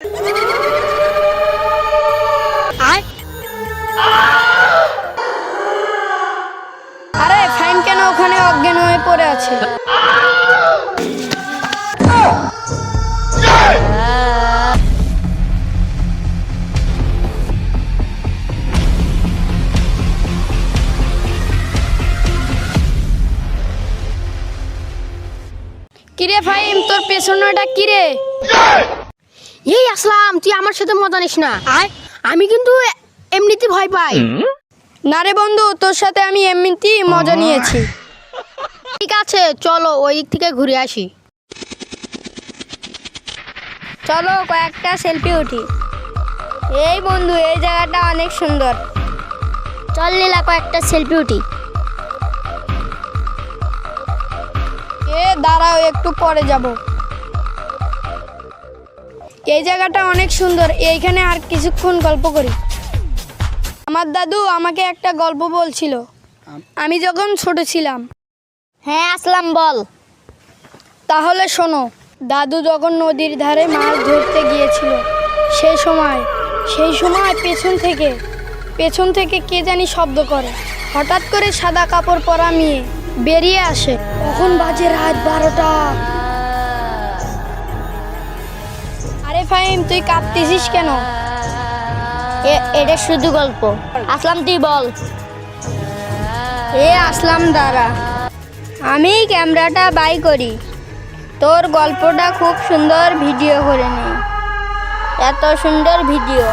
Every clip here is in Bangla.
আরে ফাইন কেন ওখানে অজ্ঞান হয়ে পড়ে আছে? কিরে ফাইম, তোর পেছনেটা কিরে? এই আসলাম, তুই আমার সাথে মজা নিস না। আমি কিন্তু এমনিতে ভয় পাই। না রে বন্ধু, তোর সাথে আমি এমনিতেই মজা নিয়েছি। ঠিক আছে, চলো ওই দিক থেকে ঘুরে আসি। চলো কয়েকটা সেলফি উঠি। এই বন্ধু, এই জায়গাটা অনেক সুন্দর। চল লীলা, কয়েকটা সেলফি উঠি। দাঁড়াও, একটু পরে যাব। এই জায়গাটা অনেক সুন্দর, এইখানে আর কিছুক্ষণ গল্প করি। আমার দাদু আমাকে একটা গল্প বলছিল, আমি যখন ছোট ছিলাম। হ্যাঁ আসলাম, বল। তাহলে শোনো। দাদু যখন নদীর ধারে মাছ ধরতে গিয়েছিল, সেই সময় পেছন থেকে কে জানি শব্দ করে। হঠাৎ করে সাদা কাপড় পরা মেয়ে বেরিয়ে আসে। তখন বাজে রাত 12টা। আরে ফাহিম, তুই কাঁদতেছিস কেন? এটা শুধু গল্প। আসলাম, তুই বল। আসলাম, দাঁড়া, আমি ক্যামেরাটা বাই করি। তোর গল্পটা খুব সুন্দর ভিডিও করে নেই। এত সুন্দর ভিডিও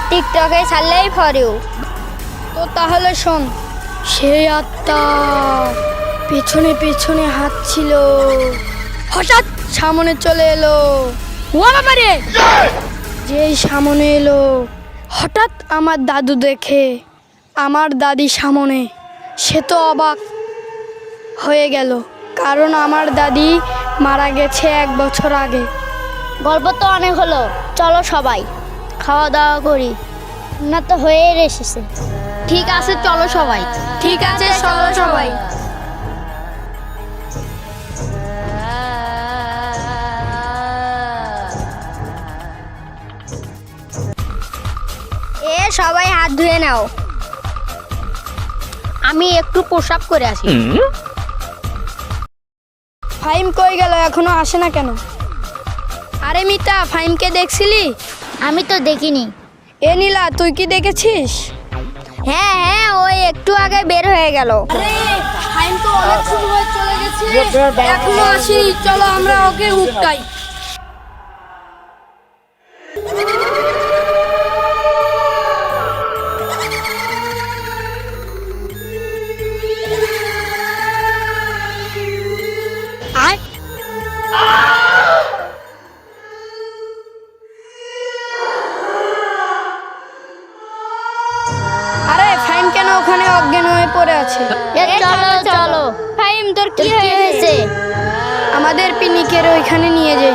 টিকটকে ছাড়লেই ফরেও। তো তাহলে শোন। সেই আত্মা পেছনে পেছনে হাঁটছিল, হঠাৎ সামনে চলে এলো। ও বাবা রে! যেই সামনে এলো, হঠাৎ আমার দাদু দেখে আমার দাদি সামনে। সে তো অবাক হয়ে গেল, কারণ আমার দাদি মারা গেছে 1 বছর আগে। গল্প তো অনেক হলো, চলো সবাই খাওয়া দাওয়া করি, না তো হয়ে এসেছে। ঠিক আছে, চলো সবাই। ঠিক আছে, চলো সবাই। সবাই হাত ধুয়ে নাও, আমি একটু প্রসাব করে আসি। ফাহিম কই গেল? এখনো আসে না কেন? আরে মিতা, ফাহিমকে দেখছিলি? আমি তো দেখিনি। এ নীলা, তুই কি দেখেছিস? হ্যাঁ হ্যাঁ, ওই একটু আগে বের হয়ে গেল। আরে ফাহিম তো অনেক সময় চলে গেছে, এখনো আসেনি। চলো আমরা ওকে উঠটাই। আরে ফাহিম কেন ওখানে অজ্ঞান হয়ে পড়ে আছে? চলো চলো। ফাহিম, তোর কি কি হয়েছে? আমাদের পিনিকের ওইখানে নিয়ে যাই।